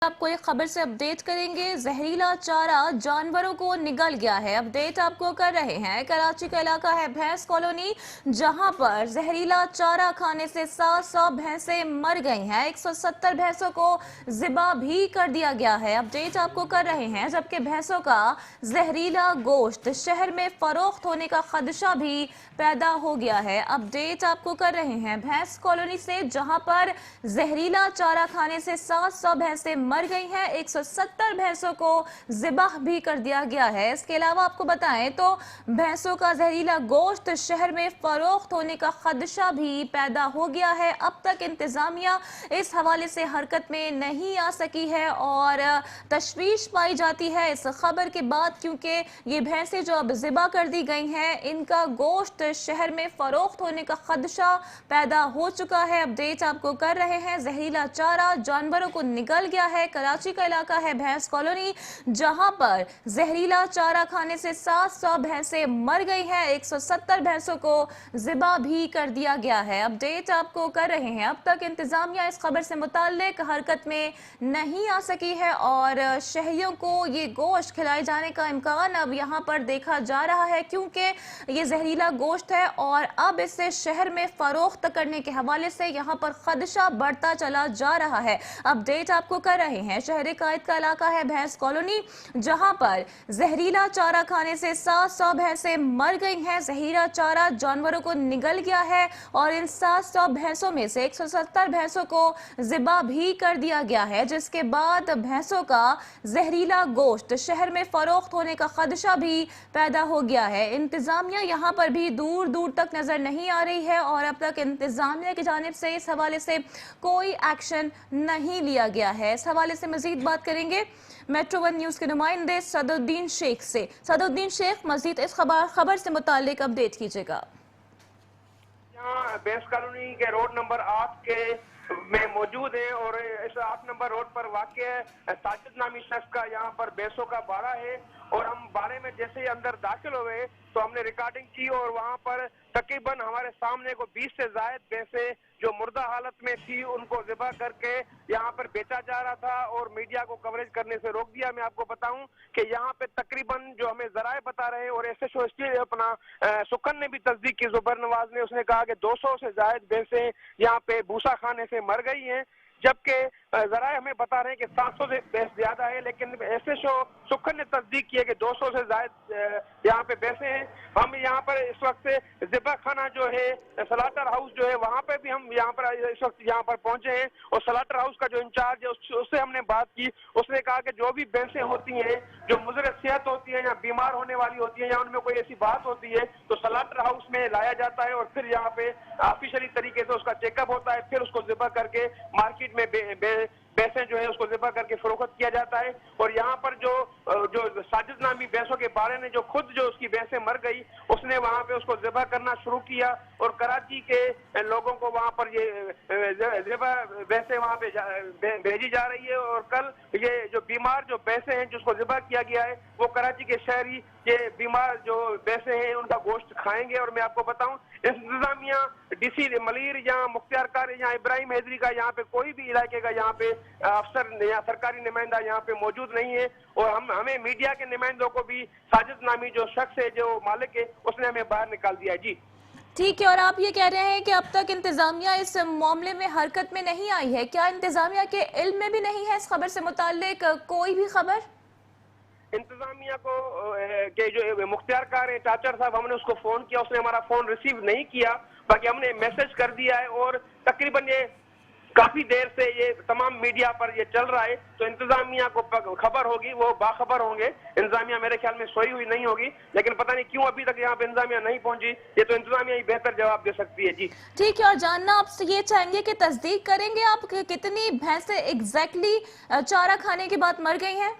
आपको एक खबर से अपडेट करेंगे। जहरीला चारा जानवरों को निगल गया है। अपडेट आपको कर रहे हैं, कराची का इलाका है भैंस कॉलोनी, जहां पर जहरीला चारा खाने से 700 भैंसें मर गई हैं। 170 भैंसों को ज़िबा भी कर दिया गया है। अपडेट आपको कर रहे हैं, जबकि भैंसों का जहरीला गोश्त शहर में फरोख्त होने का खदशा भी पैदा हो गया है। अपडेट आपको कर रहे हैं भैंस कॉलोनी से, जहां पर जहरीला चारा खाने से 700 भैंसें मर गई हैं। 170 भैंसों को ज़िबाह भी कर दिया गया है। इसके अलावा आपको बताएं तो भैंसों का जहरीला गोश्त शहर में फरोख्त होने का खदशा भी पैदा हो गया है। अब तक इंतजामिया इस हवाले से हरकत में नहीं आ सकी है और तशवीश पाई जाती है इस खबर के बाद, क्योंकि ये भैंसें जो अब ज़िबा कर दी गई हैं, इनका गोश्त शहर में फरोख्त होने का खदशा पैदा हो चुका है। अपडेट आपको कर रहे हैं, जहरीला चारा जानवरों को निगल गया है। कराची का इलाका है भैंस कॉलोनी, जहां पर जहरीला चारा खाने से 700 भैंसें मर गई हैं। 170 भैंसों को ज़िबा भी कर दिया गया है। अपडेट आपको कर रहे हैं, अब तक इंतजामिया इस खबर से मुताल्लिक हरकत में नहीं आ सकी है और शहरियों को ये गोश्त खिलाए जाने का इम्कान अब यहाँ पर देखा जा रहा है, क्योंकि ये जहरीला गोश्त है और अब इससे शहर में फरोख्त करने के हवाले से यहाँ पर खदशा बढ़ता चला जा रहा है। अपडेट आपको कर रहे हैं, शहर कायद का इलाका है भैंस कॉलोनी, जहां पर जहरीला चारा खाने से 700 भैंसें मर गई हैं। जहरीला चारा जानवरों को निगल गया है और इन 700 भैंसों में से 170 भैंसों को ज़िबा भी कर दिया गया है, जिसके बाद भैंसों का जहरीला गोश्त शहर में फरोख्त होने का खदशा भी पैदा हो गया है। इंतजामिया यहाँ पर भी दूर दूर तक नजर नहीं आ रही है और अब तक इंतजामिया की जानिब से इस हवाले से कोई एक्शन नहीं लिया गया है। इस हवाले से मजीद बात करेंगे मेट्रो वन न्यूज के नुमाइंदे सदुद्दीन शेख से। सदुद्दीन शेख, मजीद इस खबर से मुताल्लिक अपडेट कीजिएगा। यहाँ भैंस कॉलोनी के रोड नंबर 8 के में मौजूद है और इस 8 नंबर रोड पर वाक़ साजिद नामी शख्स का यहाँ पर भैंसों का बाड़ा है और हम बाड़े में जैसे ही अंदर दाखिल हुए तो हमने रिकॉर्डिंग की और वहाँ पर तकरीबन हमारे सामने को 20 से ज़ायद भैंसें जो मुर्दा हालत में थी उनको ज़िबा करके यहाँ पर बेचा जा रहा था और मीडिया को कवरेज करने से रोक दिया। मैं आपको बताऊं कि यहाँ पे तकरीबन जो हमें जराए बता रहे हैं और SHO अपना सुखन ने भी तस्दीक की, जुबैर नवाज ने, उसने कहा कि 200 से ज़ायद भैंसें यहाँ पे भूसा खाने से मर गई हैं, जबकि जराए हमें बता रहे हैं कि 700 से भैंस ज्यादा है, लेकिन SHO सुखन ने तस्दीक की है कि 200 से ज्यादा यहाँ पे भैंसे हैं। हम यहाँ पर इस वक्त ज़िबा खाना जो है, सलाटर हाउस जो है, वहाँ पे भी हम यहाँ पर इस वक्त यहाँ पर पहुंचे हैं और सलाटर हाउस का जो इंचार्ज है उससे हमने बात की। उसने कहा कि जो भी भैंसें होती हैं जो मुज़र सेहत होती है या बीमार होने वाली होती है या उनमें कोई ऐसी बात होती है तो सलाटर हाउस में लाया जाता है और फिर यहाँ पे ऑफिशियली तरीके से उसका चेकअप होता है, फिर उसको ज़िबा करके मार्केट में भैंसें जो है उसको ज़िबा करके फरोख्त किया जाता है। और यहाँ पर जो साजिद नामी भैंसों के बारे में जो खुद जो उसकी भैंसें मर गई उसने वहाँ पे उसको ज़िबा करना शुरू किया और कराची के लोगों को वहाँ पर ये ज़िबा भैंसें वहाँ पे भेजी जा रही है और कल ये जो बीमार जो भैंसें हैं जिसको ज़िबा किया गया है वो कराची के शहरी ये बीमार जो भैंसें हैं उनका गोश्त खाएंगे। और मैं आपको बताऊं इंतजामिया DC मलिर या मुख्तियारकार या इब्राहिम हैदरी का यहाँ पे कोई भी इलाके का यहाँ पे अफसर या सरकारी नुमाइंदा यहाँ पे मौजूद नहीं है और हमें मीडिया के नुमाइंदों को भी साजिद नामी जो शख्स है जो मालिक है उसने हमें बाहर निकाल दिया। जी ठीक है, और आप ये कह रहे हैं कि अब तक इंतजामिया इस मामले में हरकत में नहीं आई है। क्या इंतजामिया के इल्म में भी नहीं है इस खबर से मुताल्लिक कोई भी खबर? इंतजामिया को के जो मुख्तियारकार है चाचर साहब, हमने उसको फोन किया, उसने हमारा फोन रिसीव नहीं किया, बाकी हमने मैसेज कर दिया है और तकरीबन ये काफी देर से ये तमाम मीडिया पर ये चल रहा है तो इंतजामिया को खबर होगी, वो बाखबर होंगे। इंतजामिया मेरे ख्याल में सोई हुई नहीं होगी, लेकिन पता नहीं क्यों अभी तक यहाँ पे इंतजामिया नहीं पहुंची, ये तो इंतजामिया ही बेहतर जवाब दे सकती है। जी ठीक है, और जानना आपसे ये चाहेंगे कि तस्दीक करेंगे आप कि कितनी भैंसें एग्जैक्टली चारा खाने के बाद मर गई हैं?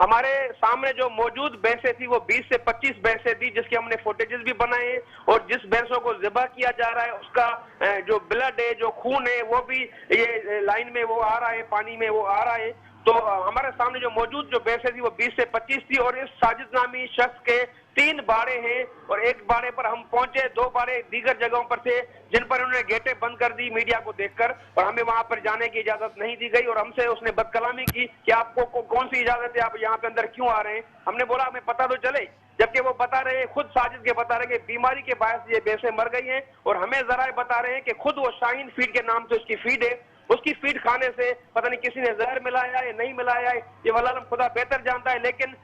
हमारे सामने जो मौजूद भैंसें थी वो 20 से 25 भैंसें थी जिसके हमने फुटेजेस भी बनाए हैं और जिस भैंसों को ज़िबा किया जा रहा है उसका जो ब्लड है, जो खून है, वो भी ये लाइन में वो आ रहा है, पानी में वो आ रहा है। तो हमारे सामने जो मौजूद जो भैंसें थी वो 20 से 25 थी और इस साजिद नामी शख्स के 3 बाड़े हैं और एक बाड़े पर हम पहुंचे, 2 बाड़े दीगर जगहों पर थे जिन पर उन्होंने गेटें बंद कर दी मीडिया को देखकर और हमें वहां पर जाने की इजाजत नहीं दी गई और हमसे उसने बदकलामी की कि आपको कौन सी इजाजत है, आप यहाँ पे अंदर क्यों आ रहे हैं। हमने बोला हमें पता तो चले, जबकि वो बता रहे हैं, खुद साजिद के बता रहे हैं कि बीमारी के बायस ये भैंसें मर गई हैं और हमें जरा बता रहे हैं कि खुद वो शाहीन फीड के नाम से उसकी फीड है, उसकी फीड खाने से पता नहीं किसी ने जहर मिलाया है या नहीं मिलाया है, ये वल्लाह खुदा बेहतर जानता है, लेकिन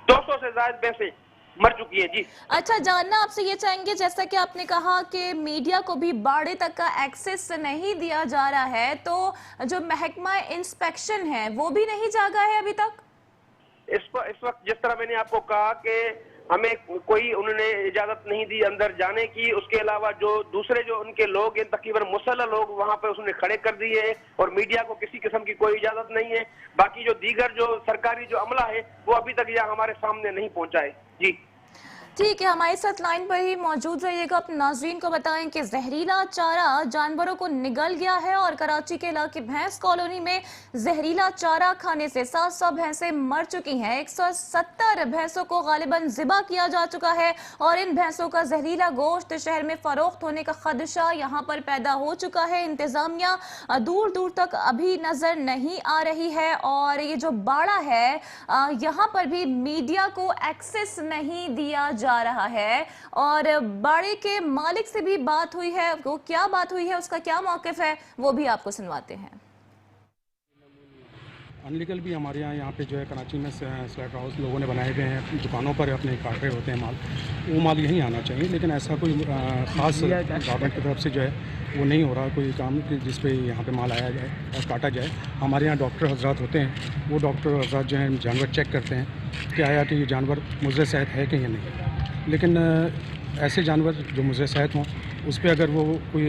200 से ज्यादा भैंसें मर चुकी है। जी अच्छा, जानना आपसे ये चाहेंगे, जैसा कि आपने कहा कि मीडिया को भी बाड़े तक का एक्सेस नहीं दिया जा रहा है, तो जो महकमा इंस्पेक्शन है वो भी नहीं जागा है अभी तक? इस वक्त जिस तरह मैंने आपको कहा कि हमें कोई उन्होंने इजाजत नहीं दी अंदर जाने की, उसके अलावा जो दूसरे जो उनके लोग हैं तकरीबन मुसल्लह लोग वहां पर उसने खड़े कर दिए हैं और मीडिया को किसी किस्म की कोई इजाजत नहीं है। बाकी जो दीगर जो सरकारी जो अमला है वो अभी तक यहाँ हमारे सामने नहीं पहुंचा है। जी ठीक है, हमारे साथ लाइन पर ही मौजूद रहिएगा। अपने नाज़रीन को बताएं कि जहरीला चारा जानवरों को निगल गया है और कराची के इलाके भैंस कॉलोनी में जहरीला चारा खाने से 700 भैंसें मर चुकी हैं। 170 भैंसों को गालिबन ज़िबा किया जा चुका है और इन भैंसों का जहरीला गोश्त शहर में फरोख्त होने का खदशा यहाँ पर पैदा हो चुका है। इंतजामिया दूर दूर तक अभी नजर नहीं आ रही है और ये जो बाड़ा है यहाँ पर भी मीडिया को एक्सेस नहीं दिया जा रहा है और बाड़े के मालिक से भी बात हुई है, वो क्या बात हुई है, उसका क्या मौकिफ है, वो भी आपको सुनवाते हैं। अनलीगल भी हमारे यहाँ पे जो है कराची में स्लैट हाउस लोगों ने बनाए गए हैं, दुकानों पर अपने काट रहे होते हैं माल, वो माल यहीं आना चाहिए, लेकिन ऐसा कोई ख़ास गवर्नमेंट की तरफ से जो है वो नहीं हो रहा कोई काम कि जिस पे यहाँ पे माल आया जाए और काटा जाए। हमारे यहाँ डॉक्टर हजरात होते हैं, वो डॉक्टर हजरात जो है जानवर चेक करते हैं कि आया कि ये जानवर मुज़र सेहत है कि नहीं, लेकिन ऐसे जानवर जो मुझे सेहत हों उस पर अगर वो कोई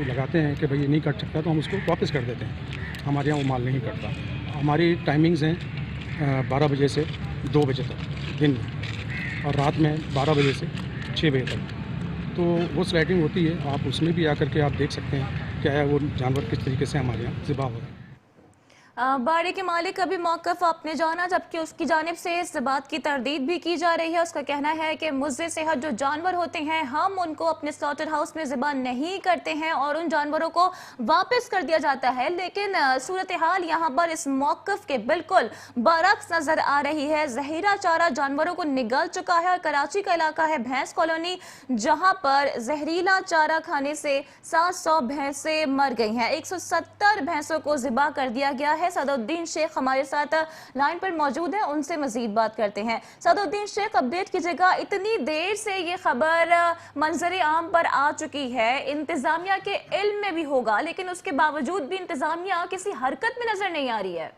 लगाते हैं कि भाई ये नहीं कट सकता तो हम उसको वापस कर देते हैं। हमारे यहाँ वो माल नहीं कटता। हमारी टाइमिंग्स हैं 12 बजे से 2 बजे तक दिन में और रात में 12 बजे से 6 बजे तक, तो वो स्लैटिंग होती है। आप उसमें भी आकर के आप देख सकते हैं क्या है वो जानवर किस तरीके से हमारे यहाँ ज़िबा हो रहा है। बाड़े के मालिक का भी मौक़िफ़ आपने जाना, जबकि उसकी जानिब से इस बात की तरदीद भी की जा रही है। उसका कहना है कि मुज़र सेहत जो जानवर होते हैं हम उनको अपने स्लॉटर हाउस में ज़िबा नहीं करते हैं और उन जानवरों को वापस कर दिया जाता है, लेकिन सूरत हाल यहाँ पर इस मौक़िफ़ के बिल्कुल बरक्स नज़र आ रही है। जहरीला चारा जानवरों को निगल चुका है और कराची का इलाका है भैंस कॉलोनी, जहाँ पर जहरीला चारा खाने से 700 भैंसें मर गई हैं। 170 भैंसों को ज़िबा कर दिया गया है। सदुद्दीन शेख हमारे साथ लाइन पर मौजूद है, उनसे मजीद बात करते हैं। सदुद्दीन शेख, अपडेट कीजिएगा, इतनी देर से ये खबर मंजर आम पर आ चुकी है, इंतजामिया के इल्म में भी होगा, लेकिन उसके बावजूद भी इंतजामिया किसी हरकत में नजर नहीं आ रही है।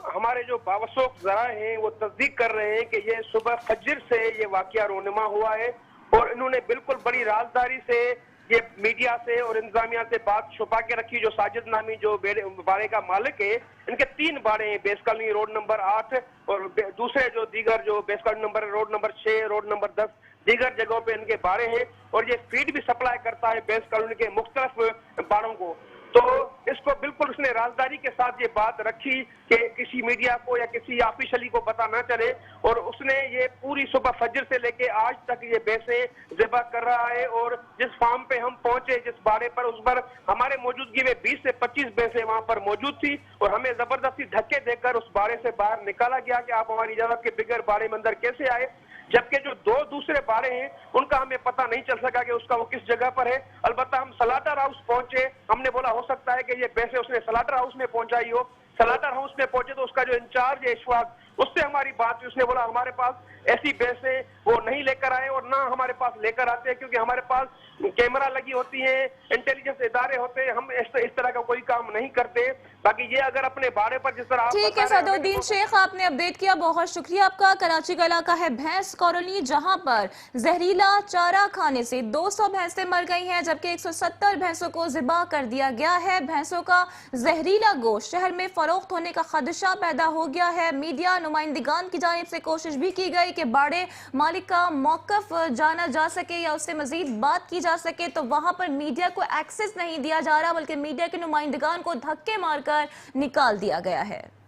हमारे जो बावसूख जरा हैं वो तस्दीक कर रहे हैं कि ये सुबह फजर से ये वाकया रोनुमा हुआ है और इन्होंने बिल्कुल बड़ी राजदारी से ये मीडिया से और इंतजामिया से बात छुपा के रखी। जो साजिद नामी जो बाड़े का मालिक है, इनके 3 बाड़े हैं, बेस कॉलोनी रोड नंबर 8 और दूसरे जो दीगर जो base colony road number 6, road number 10 दीगर जगहों पे इनके बाड़े हैं और ये फीड भी सप्लाई करता है बेस कॉलोनी के मुख्तलिफ बाड़ों को। तो इसको बिल्कुल उसने राजदारी के साथ ये बात रखी कि किसी मीडिया को या किसी ऑफिशियली को पता ना चले और उसने ये पूरी सुबह फजर से लेके आज तक ये भैंसें ज़िबा कर रहा है। और जिस फार्म पे हम पहुंचे, जिस बाड़े पर, उस पर हमारे मौजूदगी में 20 से 25 भैंसें वहां पर मौजूद थी और हमें जबरदस्ती धक्के देकर उस बाड़े से बाहर निकाला गया कि आप हमारी इजाजत के बगैर बाड़े में अंदर कैसे आए, जबकि जो 2 दूसरे बाड़े हैं उनका हमें पता नहीं चल सका कि उसका वो किस जगह पर है। अलबत्ता हम सलाटर हाउस पहुंचे, हमने बोला हो सकता है कि ये भैंसें उसने सलाटर हाउस में पहुंचाई हो। सलाटर हाउस में पहुंचे तो उसका जो इंचार्ज है इशफाक, उससे हमारी बात हुई, उसने बोला हमारे पास ऐसी भैंसें वो नहीं लेकर आए और ना हमारे पास लेकर आते हैं, क्योंकि हमारे पास कैमरा लगी होती है, इंटेलिजेंस इदारे होते हैं, हम इस तरह का कोई काम नहीं करते। बाकी ये अगर अपने बाड़े पर जिस तरह ठीक है सदुद्दीन शेख, आपने अपडेट किया, बहुत शुक्रिया आपका। कराची का इलाका है भैंस कॉलोनी, जहां पर जहरीला चारा खाने से 200 भैंसें मर गई हैं, जबकि 170 भैंसों को ज़िबा कर दिया गया है। भैंसों का जहरीला गोश्त शहर में फरोख्त होने का खदशा पैदा हो गया है। मीडिया नुमाइंदगान की जानिब से कोशिश भी की गई कि बाड़े मालिक का मौक़िफ़ जाना जा सके या उससे मजीद बात की जा सके, तो वहां पर मीडिया को एक्सेस नहीं दिया जा रहा, बल्कि मीडिया के नुमाइंदगान को धक्के मारकर कर निकाल दिया गया है।